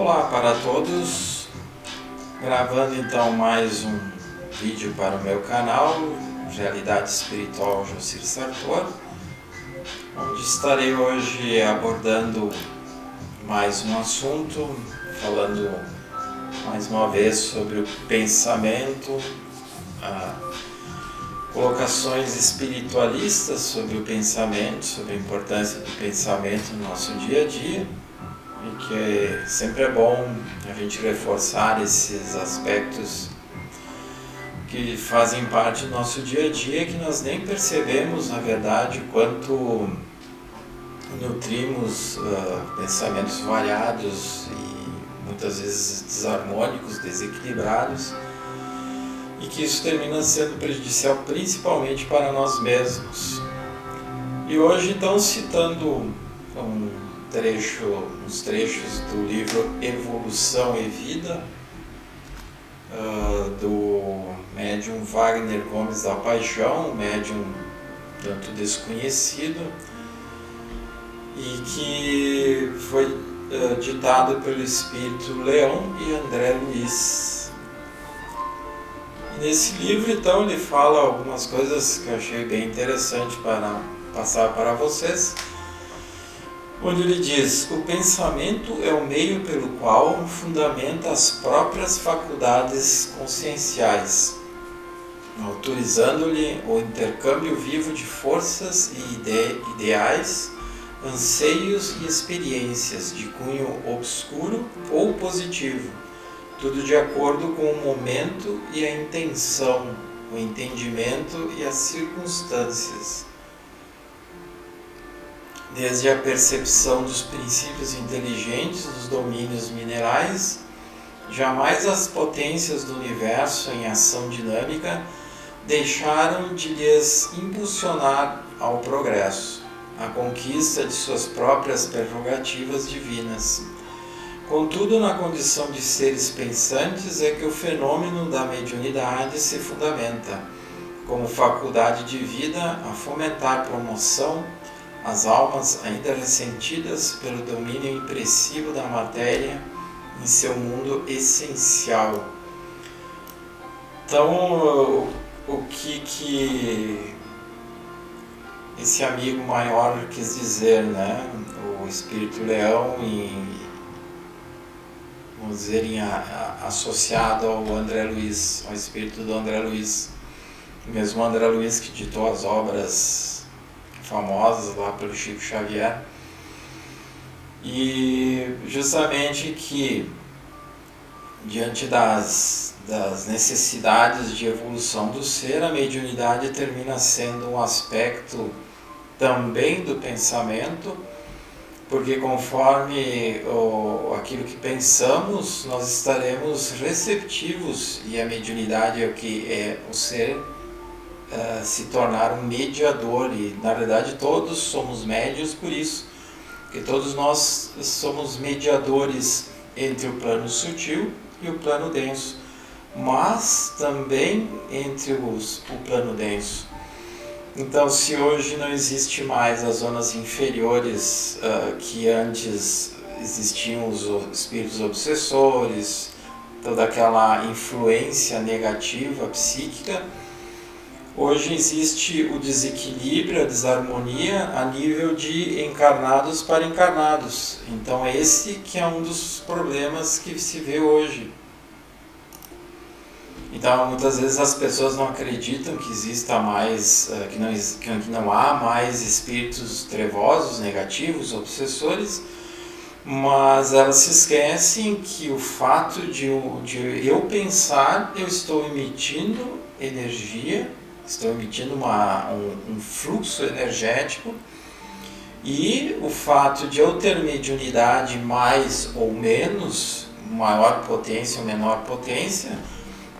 Olá para todos, gravando então mais um vídeo para o meu canal, Realidade Espiritual Jocir Sartor, onde estarei hoje abordando mais um assunto, falando mais uma vez sobre o pensamento, colocações espiritualistas sobre o pensamento, sobre a importância do pensamento no nosso dia a dia, e que sempre é bom a gente reforçar esses aspectos que fazem parte do nosso dia a dia, que nós nem percebemos, na verdade, quanto nutrimos pensamentos variados e muitas vezes desarmônicos, desequilibrados, e que isso termina sendo prejudicial principalmente para nós mesmos. E hoje, então, citando uns trechos do livro Evolução e Vida, do médium Wagner Gomes da Paixão, um médium tanto desconhecido, e que foi ditado pelo Espírito Leão e André Luiz. E nesse livro, então, ele fala algumas coisas que eu achei bem interessante para passar para vocês, onde ele diz: o pensamento é o meio pelo qual fundamenta as próprias faculdades conscienciais, autorizando-lhe o intercâmbio vivo de forças e ideais, anseios e experiências de cunho obscuro ou positivo, tudo de acordo com o momento e a intenção, o entendimento e as circunstâncias. Desde a percepção dos princípios inteligentes dos domínios minerais, jamais as potências do universo em ação dinâmica deixaram de lhes impulsionar ao progresso, à conquista de suas próprias prerrogativas divinas. Contudo, na condição de seres pensantes é que o fenômeno da mediunidade se fundamenta, como faculdade de vida, a fomentar promoção as almas ainda ressentidas pelo domínio impressivo da matéria em seu mundo essencial. Então, o que esse amigo maior quis dizer, né? O Espírito Leão, vamos dizer, associado ao André Luiz, ao espírito do André Luiz, o mesmo André Luiz que ditou as obras famosas lá pelo Chico Xavier, e justamente que diante das necessidades de evolução do ser, a mediunidade termina sendo um aspecto também do pensamento, porque conforme aquilo que pensamos, nós estaremos receptivos, e a mediunidade é o que é o ser se tornar um mediador, e na verdade todos somos médios por isso, porque todos nós somos mediadores entre o plano sutil e o plano denso, mas também entre o plano denso. Então, se hoje não existe mais as zonas inferiores que antes existiam, os espíritos obsessores, toda aquela influência negativa psíquica, hoje existe o desequilíbrio, a desarmonia a nível de encarnados para encarnados. Então esse que é um dos problemas que se vê hoje. Então muitas vezes as pessoas não acreditam que exista mais, que não há mais espíritos trevosos, negativos, obsessores, mas elas se esquecem que o fato de eu pensar, eu estou emitindo energia, estou emitindo um fluxo energético, e o fato de eu ter mediunidade mais ou menos, maior potência ou menor potência,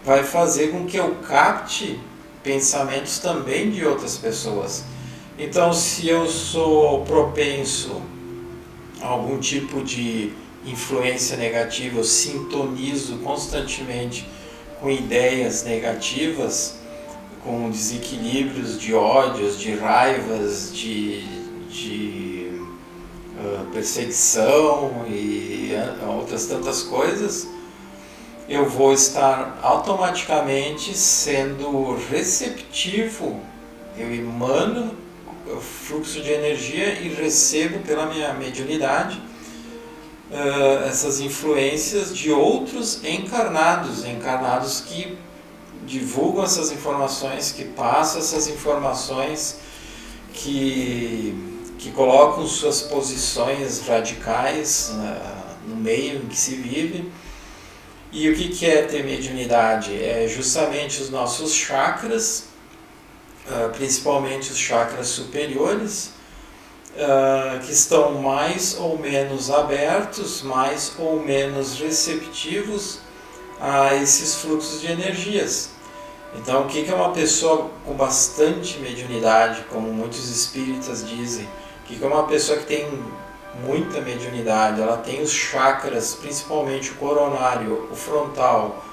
vai fazer com que eu capte pensamentos também de outras pessoas. Então, se eu sou propenso a algum tipo de influência negativa, eu sintonizo constantemente com ideias negativas, com desequilíbrios de ódios, de raivas, de perseguição e outras tantas coisas, eu vou estar automaticamente sendo receptivo. Eu emano o fluxo de energia e recebo pela minha mediunidade essas influências de outros encarnados que divulgam essas informações, que passam essas informações, que colocam suas posições radicais no meio em que se vive. E o que é ter mediunidade? É justamente os nossos chakras, principalmente os chakras superiores, que estão mais ou menos abertos, mais ou menos receptivos a esses fluxos de energias. Então, o que é uma pessoa com bastante mediunidade, como muitos espíritas dizem? O que é uma pessoa que tem muita mediunidade? Ela tem os chakras, principalmente o coronário, o frontal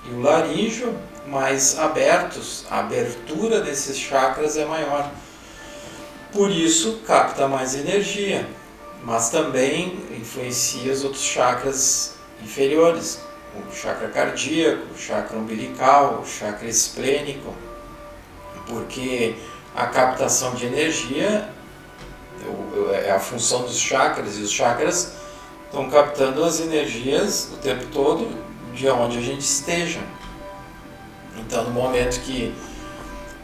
e o laríngeo, mais abertos. A abertura desses chakras é maior. Por isso, capta mais energia, mas também influencia os outros chakras inferiores. O chakra cardíaco, o chakra umbilical, o chakra esplênico, porque a captação de energia é a função dos chakras, e os chakras estão captando as energias o tempo todo de onde a gente esteja. Então, no momento que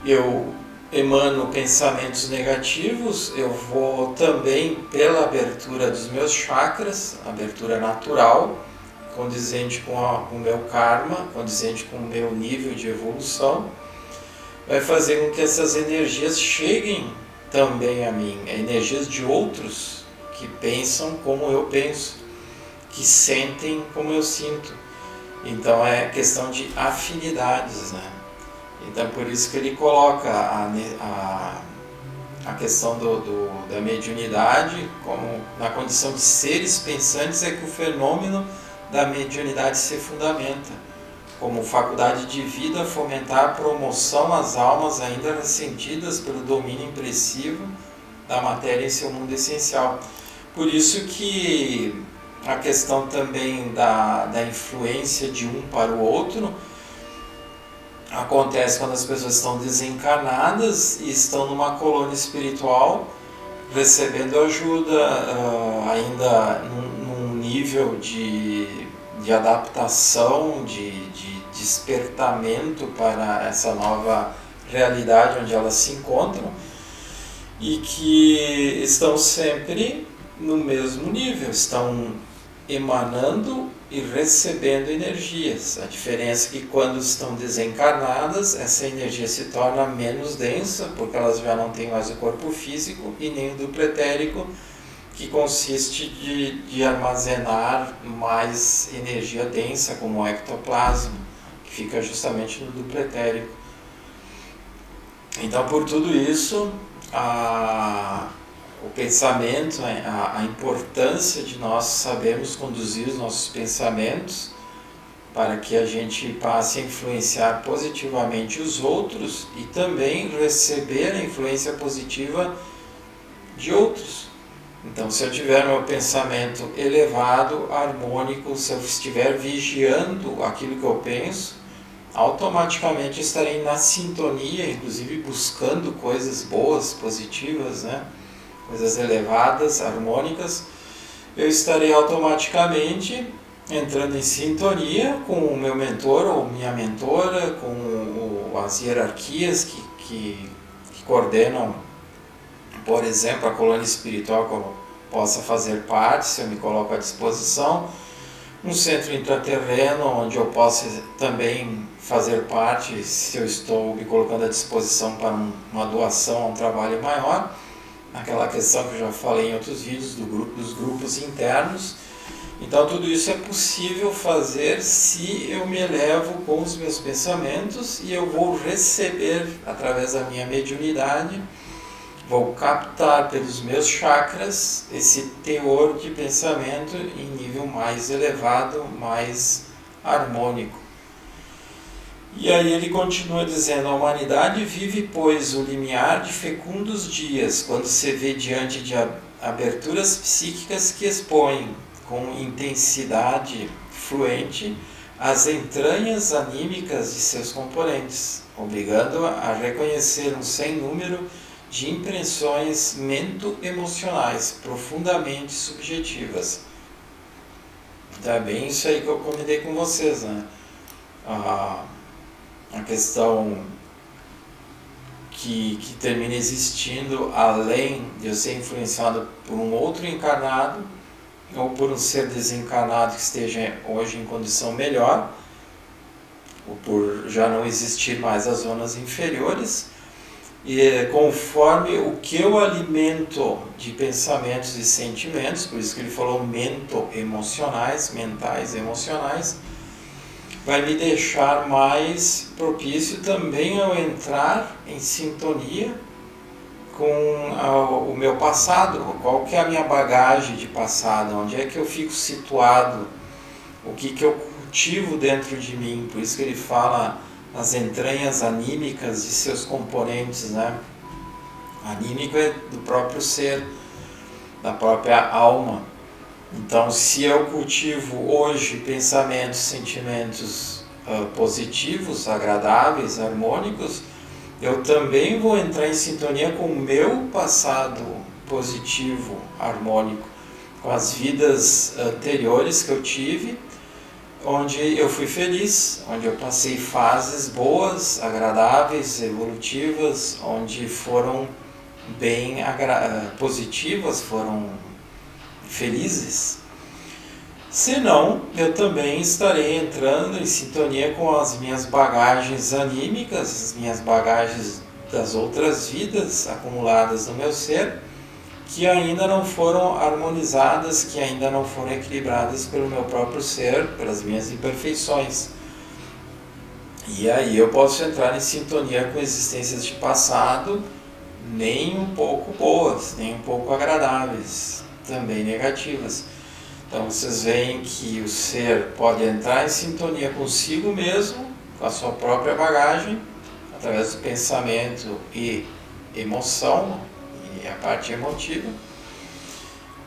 eu emano pensamentos negativos, eu vou também, pela abertura dos meus chakras, abertura natural, condizente com o meu karma, condizente com o meu nível de evolução, vai fazer com que essas energias cheguem também a mim, energias de outros que pensam como eu penso, que sentem como eu sinto. Então é questão de afinidades, né? Então por isso que ele coloca a questão da mediunidade como na condição de seres pensantes, é que o fenômeno da mediunidade se fundamenta, como faculdade de vida, fomentar a promoção às almas ainda ressentidas pelo domínio impressivo da matéria em seu mundo essencial. Por isso que a questão também da influência de um para o outro acontece quando as pessoas estão desencarnadas e estão numa colônia espiritual, recebendo ajuda, ainda num nível de adaptação, de despertamento para essa nova realidade onde elas se encontram, e que estão sempre no mesmo nível, estão emanando e recebendo energias. A diferença é que quando estão desencarnadas, essa energia se torna menos densa, porque elas já não têm mais o corpo físico e nem o duplo etérico, que consiste de armazenar mais energia densa, como o ectoplasma, que fica justamente no duplo etérico. Então, por tudo isso, o pensamento, a importância de nós sabermos conduzir os nossos pensamentos para que a gente passe a influenciar positivamente os outros e também receber a influência positiva de outros. Então, se eu tiver meu pensamento elevado, harmônico, se eu estiver vigiando aquilo que eu penso, automaticamente estarei na sintonia, inclusive buscando coisas boas, positivas, né? Coisas elevadas, harmônicas. Eu estarei automaticamente entrando em sintonia com o meu mentor ou minha mentora, com as hierarquias que coordenam, por exemplo, a colônia espiritual que eu possa fazer parte, se eu me coloco à disposição, um centro intraterreno onde eu possa também fazer parte, se eu estou me colocando à disposição para uma doação a um trabalho maior, aquela questão que eu já falei em outros vídeos dos grupos internos. Então tudo isso é possível fazer se eu me elevo com os meus pensamentos, e eu vou receber através da minha mediunidade, vou captar pelos meus chakras esse teor de pensamento em nível mais elevado, mais harmônico. E aí ele continua dizendo: a humanidade vive, pois, o limiar de fecundos dias, quando se vê diante de aberturas psíquicas que expõem com intensidade fluente as entranhas anímicas de seus componentes, obrigando a reconhecer um sem número de impressões mento-emocionais profundamente subjetivas. Então é bem isso aí que eu comentei com vocês, né? A questão que termina existindo, além de eu ser influenciado por um outro encarnado ou por um ser desencarnado que esteja hoje em condição melhor, ou por já não existir mais as zonas inferiores, e conforme o que eu alimento de pensamentos e sentimentos, por isso que ele falou mentais, emocionais, vai me deixar mais propício também ao entrar em sintonia com o meu passado, qual que é a minha bagagem de passado, onde é que eu fico situado, o que eu cultivo dentro de mim. Por isso que ele fala nas entranhas anímicas de seus componentes, né? Anímico é do próprio ser, da própria alma. Então, se eu cultivo hoje pensamentos, sentimentos positivos, agradáveis, harmônicos, eu também vou entrar em sintonia com o meu passado positivo, harmônico, com as vidas anteriores que eu tive, onde eu fui feliz, onde eu passei fases boas, agradáveis, evolutivas, onde foram bem positivas, foram felizes. Senão, eu também estarei entrando em sintonia com as minhas bagagens anímicas, as minhas bagagens das outras vidas acumuladas no meu ser, que ainda não foram harmonizadas, que ainda não foram equilibradas pelo meu próprio ser, pelas minhas imperfeições. E aí eu posso entrar em sintonia com existências de passado, nem um pouco boas, nem um pouco agradáveis, também negativas. Então vocês veem que o ser pode entrar em sintonia consigo mesmo, com a sua própria bagagem, através do pensamento e emoção, e a parte emotiva,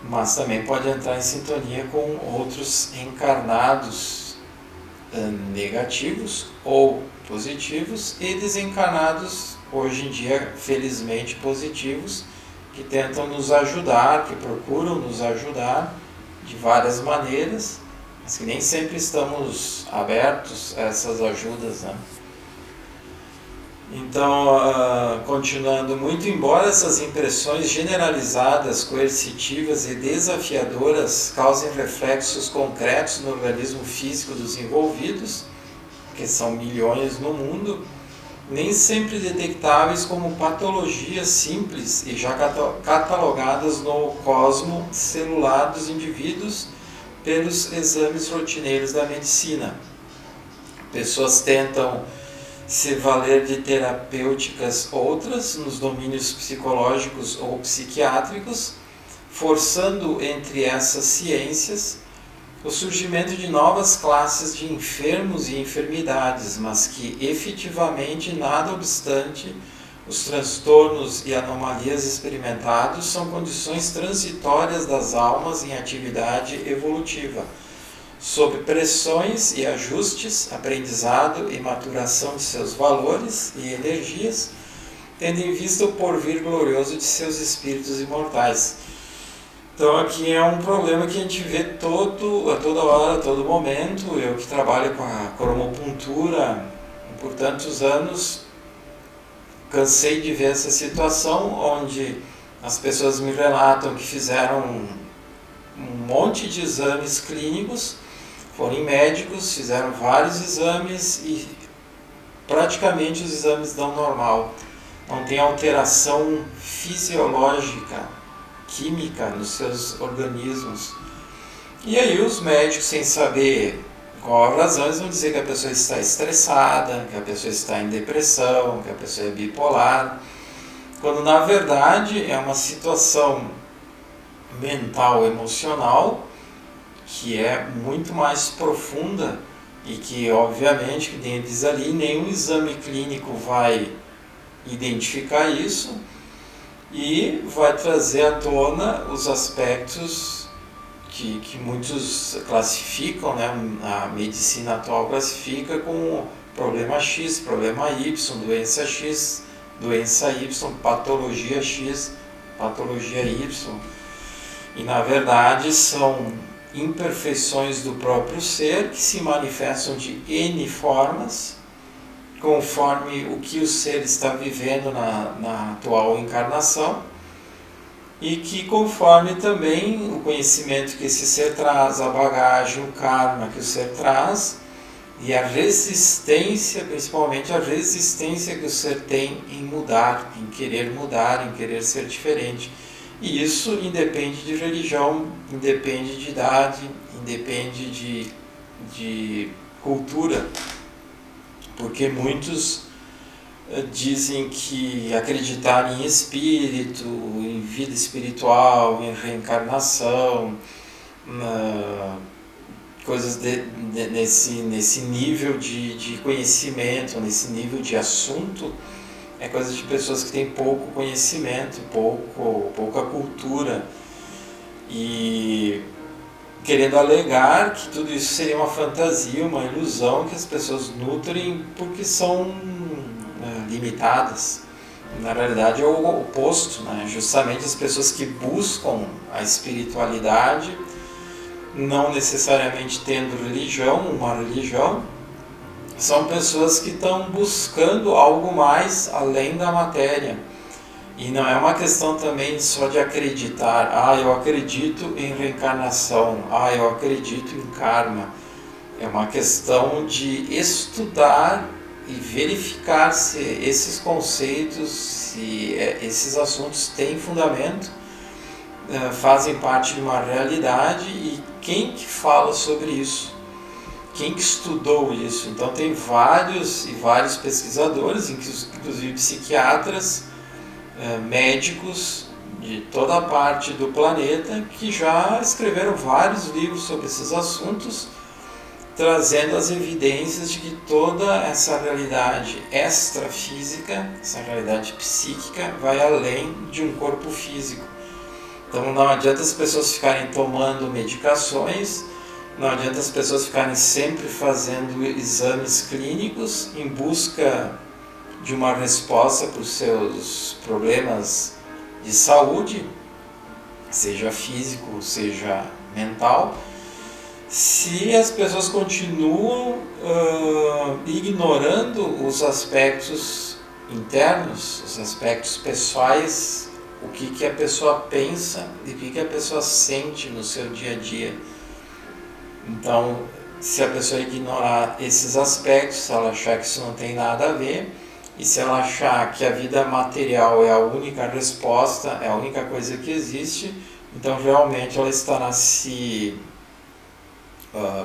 mas também pode entrar em sintonia com outros encarnados negativos ou positivos e desencarnados, hoje em dia felizmente positivos, que tentam nos ajudar, que procuram nos ajudar de várias maneiras, mas que nem sempre estamos abertos a essas ajudas, né? Então, continuando, muito embora essas impressões generalizadas, coercitivas e desafiadoras causem reflexos concretos no organismo físico dos envolvidos, que são milhões no mundo, nem sempre detectáveis como patologias simples e já catalogadas no cosmo celular dos indivíduos pelos exames rotineiros da medicina. Pessoas tentam se valer de terapêuticas outras nos domínios psicológicos ou psiquiátricos, forçando entre essas ciências o surgimento de novas classes de enfermos e enfermidades, mas que efetivamente, nada obstante, os transtornos e anomalias experimentados são condições transitórias das almas em atividade evolutiva, sob pressões e ajustes, aprendizado e maturação de seus valores e energias, tendo em vista o porvir glorioso de seus espíritos imortais. Então aqui é um problema que a gente vê a toda hora, a todo momento. Eu que trabalho com a cromopuntura por tantos anos, cansei de ver essa situação onde as pessoas me relatam que fizeram um monte de exames clínicos, foram em médicos, fizeram vários exames e praticamente os exames dão normal. Não tem alteração fisiológica, química nos seus organismos. E aí os médicos, sem saber qual a razão, eles vão dizer que a pessoa está estressada, que a pessoa está em depressão, que a pessoa é bipolar, quando na verdade é uma situação mental, emocional, que é muito mais profunda e que obviamente que diz ali, nenhum exame clínico vai identificar isso, e vai trazer à tona os aspectos que muitos classificam, né? A medicina atual classifica como problema X, problema Y, doença Y, patologia X, patologia Y. E na verdade são imperfeições do próprio ser que se manifestam de N formas, conforme o que o ser está vivendo na atual encarnação, e que conforme também o conhecimento que esse ser traz, a bagagem, o karma que o ser traz, e a resistência, principalmente a resistência que o ser tem em mudar, em querer ser diferente. E isso independe de religião, independe de idade, independe de cultura, porque muitos dizem que acreditar em espírito, em vida espiritual, em reencarnação, coisas nesse nível de conhecimento, nesse nível de assunto, é coisa de pessoas que têm pouco conhecimento, pouca cultura, e querendo alegar que tudo isso seria uma fantasia, uma ilusão que as pessoas nutrem porque são limitadas. Na realidade é o oposto, né? Justamente as pessoas que buscam a espiritualidade, não necessariamente tendo uma religião, são pessoas que estão buscando algo mais além da matéria. E não é uma questão também só de acreditar, eu acredito em reencarnação, eu acredito em karma. É uma questão de estudar e verificar se esses conceitos, se esses assuntos têm fundamento, fazem parte de uma realidade, e quem que fala sobre isso? Quem que estudou isso? Então tem vários pesquisadores, inclusive psiquiatras, médicos de toda a parte do planeta, que já escreveram vários livros sobre esses assuntos, trazendo as evidências de que toda essa realidade extrafísica, essa realidade psíquica, vai além de um corpo físico. Então não adianta as pessoas ficarem tomando medicações, não adianta as pessoas ficarem sempre fazendo exames clínicos em busca de uma resposta para os seus problemas de saúde, seja físico, seja mental, se as pessoas continuam ignorando os aspectos internos, os aspectos pessoais, o que a pessoa pensa e o que a pessoa sente no seu dia a dia. Então, se a pessoa ignorar esses aspectos, se ela achar que isso não tem nada a ver, e se ela achar que a vida material é a única resposta, é a única coisa que existe, então realmente ela estará se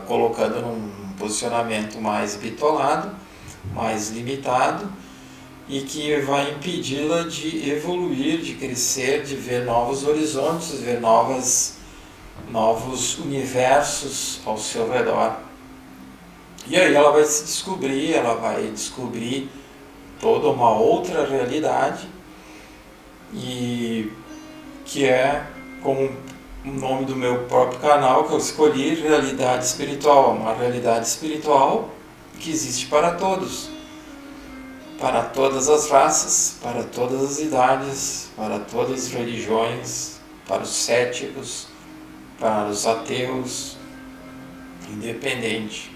colocando num posicionamento mais bitolado, mais limitado, e que vai impedi-la de evoluir, de crescer, de ver novos horizontes, ver novos universos ao seu redor. E aí ela vai se descobrir, ela vai descobrir toda uma outra realidade, e que é, como o nome do meu próprio canal que eu escolhi, realidade espiritual, uma realidade espiritual que existe para todos, para todas as raças, para todas as idades, para todas as religiões, para os céticos, para os ateus, independente.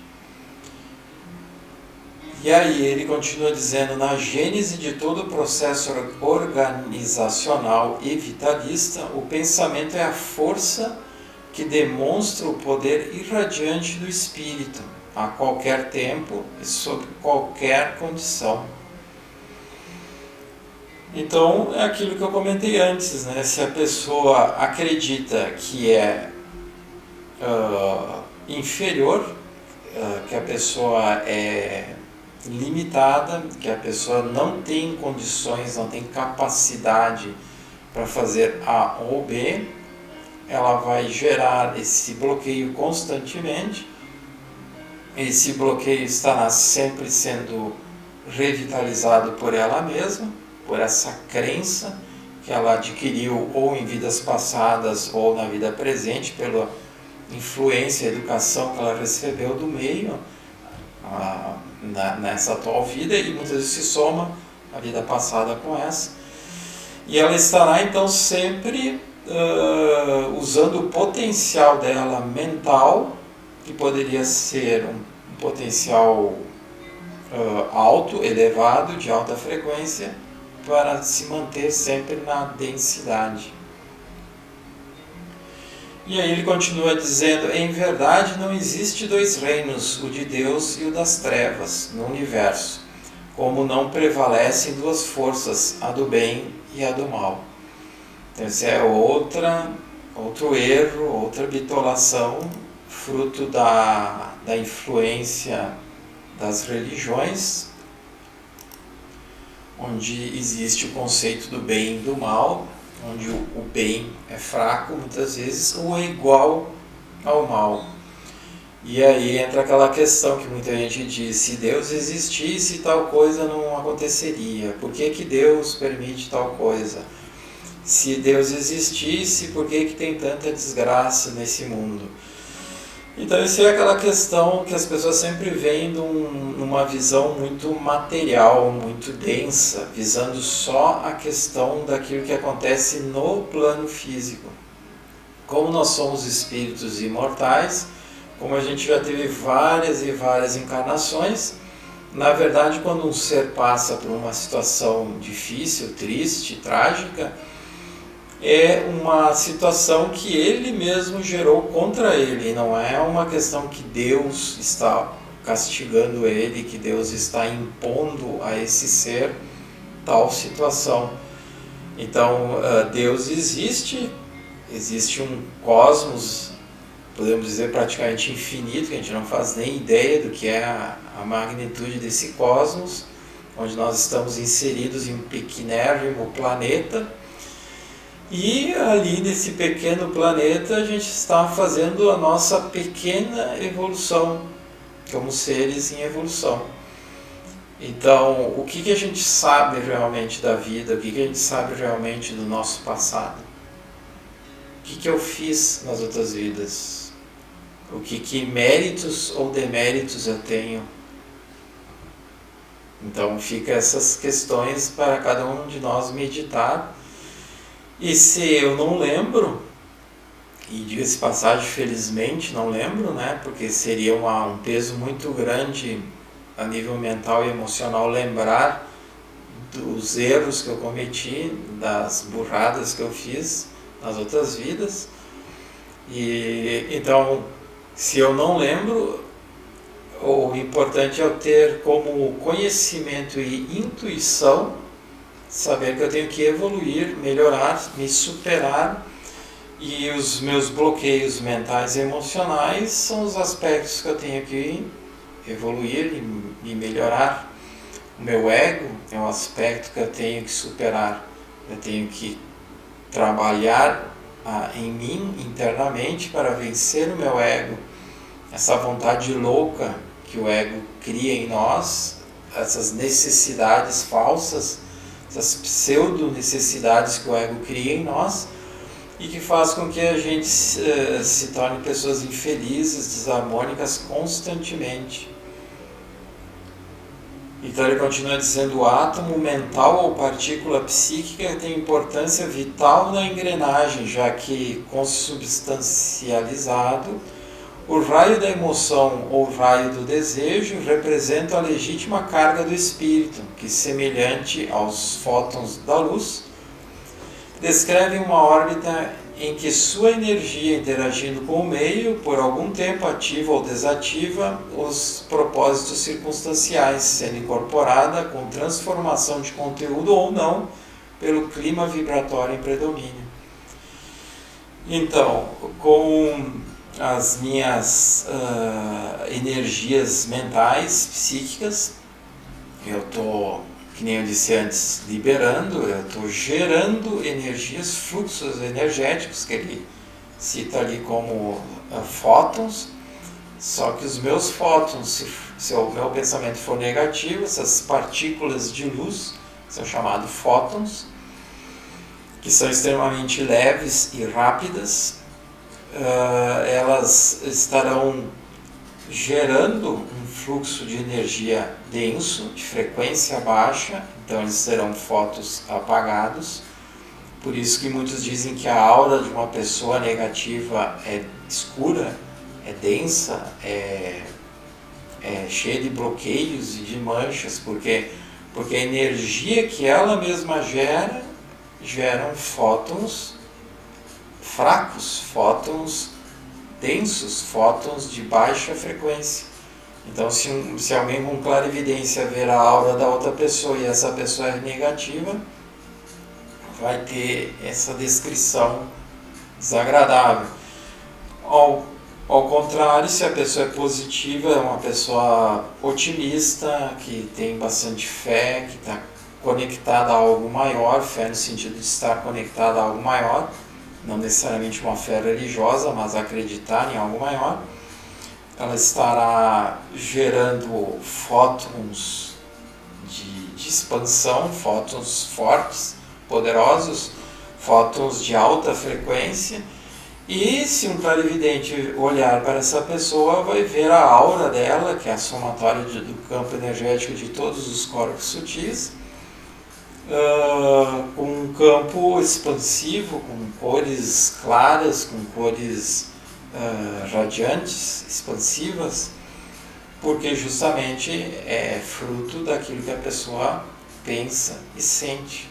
E aí ele continua dizendo: na gênese de todo o processo organizacional e vitalista, o pensamento é a força que demonstra o poder irradiante do espírito, a qualquer tempo e sob qualquer condição. Então é aquilo que eu comentei antes, né? Se a pessoa acredita que é inferior, que a pessoa é limitada, que a pessoa não tem condições, não tem capacidade para fazer A ou B, ela vai gerar esse bloqueio constantemente. Esse bloqueio estará sempre sendo revitalizado por ela mesma, por essa crença que ela adquiriu ou em vidas passadas ou na vida presente, pela influência, educação que ela recebeu do meio nessa atual vida, e muitas vezes se soma a vida passada com essa. E ela estará então sempre usando o potencial dela mental, que poderia ser um potencial alto, elevado, de alta frequência, para se manter sempre na densidade. E aí ele continua dizendo: em verdade não existe dois reinos, o de Deus e o das trevas, no universo, como não prevalecem duas forças, a do bem e a do mal. Então esse é outro erro, outra bitolação, fruto da influência das religiões, onde existe o conceito do bem e do mal, onde o bem é fraco muitas vezes ou é igual ao mal. E aí entra aquela questão que muita gente diz: se Deus existisse, tal coisa não aconteceria. Por que Deus permite tal coisa? Se Deus existisse, por que tem tanta desgraça nesse mundo? Então isso é aquela questão que as pessoas sempre veem numa visão muito material, muito densa, visando só a questão daquilo que acontece no plano físico. Como nós somos espíritos imortais, como a gente já teve várias e várias encarnações, na verdade, quando um ser passa por uma situação difícil, triste, trágica, é uma situação que ele mesmo gerou contra ele, não é uma questão que Deus está castigando ele, que Deus está impondo a esse ser tal situação. Então, Deus existe um cosmos, podemos dizer praticamente infinito, que a gente não faz nem ideia do que é a magnitude desse cosmos, onde nós estamos inseridos em um pequenérrimo planeta. E ali nesse pequeno planeta a gente está fazendo a nossa pequena evolução, como seres em evolução. Então, o que a gente sabe realmente da vida? O que a gente sabe realmente do nosso passado? O que eu fiz nas outras vidas? O que méritos ou deméritos eu tenho? Então, fica essas questões para cada um de nós meditar. E se eu não lembro, e diga-se de passagem, felizmente não lembro, né? Porque seria um peso muito grande a nível mental e emocional lembrar dos erros que eu cometi, das burradas que eu fiz nas outras vidas. E então, se eu não lembro, o importante é eu ter como conhecimento e intuição saber que eu tenho que evoluir, melhorar, me superar, e os meus bloqueios mentais e emocionais são os aspectos que eu tenho que evoluir e melhorar. O meu ego é um aspecto que eu tenho que superar, eu tenho que trabalhar em mim internamente para vencer o meu ego, essa vontade louca que o ego cria em nós, essas necessidades falsas, essas pseudo-necessidades que o ego cria em nós e que faz com que a gente se torne pessoas infelizes, desarmônicas constantemente. Então ele continua dizendo: o átomo mental ou partícula psíquica tem importância vital na engrenagem, já que, consubstancializado, o raio da emoção ou raio do desejo representa a legítima carga do espírito, que, semelhante aos fótons da luz, descreve uma órbita em que sua energia, interagindo com o meio, por algum tempo ativa ou desativa os propósitos circunstanciais, sendo incorporada com transformação de conteúdo ou não pelo clima vibratório em predomínio. Então, com as minhas energias mentais, psíquicas, eu estou, que nem eu disse antes, liberando, eu estou gerando energias, fluxos energéticos, que ele cita ali como fótons, só que os meus fótons, se o meu pensamento for negativo, essas partículas de luz são chamados fótons, que são extremamente leves e rápidas, elas estarão gerando um fluxo de energia denso, de frequência baixa, então eles serão fótons apagados. Por isso que muitos dizem que a aura de uma pessoa negativa é escura, é densa, é cheia de bloqueios e de manchas, porque a energia que ela mesma geram fótons fracos, fótons densos, fótons de baixa frequência. Então, se alguém com clarividência ver a aura da outra pessoa e essa pessoa é negativa, vai ter essa descrição desagradável. Ao contrário, se a pessoa é positiva, é uma pessoa otimista, que tem bastante fé, que está conectada a algo maior, fé no sentido de estar conectada a algo maior, não necessariamente uma fé religiosa, mas acreditar em algo maior, ela estará gerando fótons de expansão, fótons fortes, poderosos, fótons de alta frequência. E se um clarividente olhar para essa pessoa, vai ver a aura dela, que é a somatória do campo energético de todos os corpos sutis, com um campo expansivo, com cores claras, com cores radiantes, expansivas, porque justamente é fruto daquilo que a pessoa pensa e sente.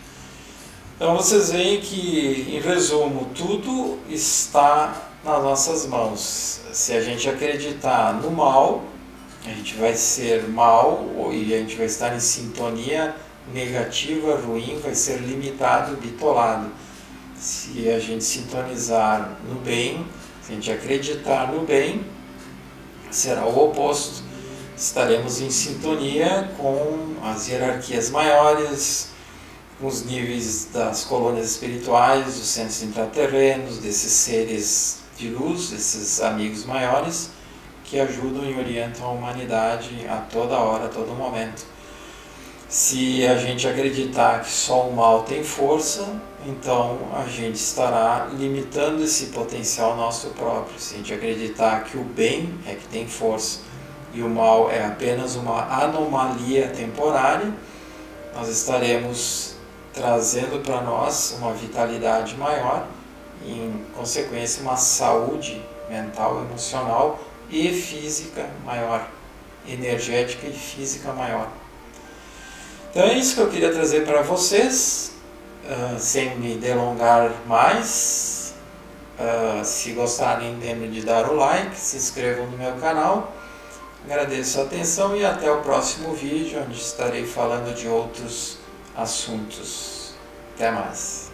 Então vocês veem que, em resumo, tudo está nas nossas mãos. Se a gente acreditar no mal, a gente vai ser mal e a gente vai estar em sintonia negativa, ruim, vai ser limitado, bitolado. Se a gente sintonizar no bem, se a gente acreditar no bem, será o oposto. Estaremos em sintonia com as hierarquias maiores, com os níveis das colônias espirituais, dos centros intraterrenos, desses seres de luz, desses amigos maiores, que ajudam e orientam a humanidade a toda hora, a todo momento. Se a gente acreditar que só o mal tem força, então a gente estará limitando esse potencial nosso próprio. Se a gente acreditar que o bem é que tem força e o mal é apenas uma anomalia temporária, nós estaremos trazendo para nós uma vitalidade maior e, em consequência, uma saúde mental, emocional e física maior, energética e física maior. Então é isso que eu queria trazer para vocês, sem me delongar mais. Se gostarem, lembrem de dar o like, se inscrevam no meu canal. Agradeço a atenção e até o próximo vídeo, onde estarei falando de outros assuntos. Até mais.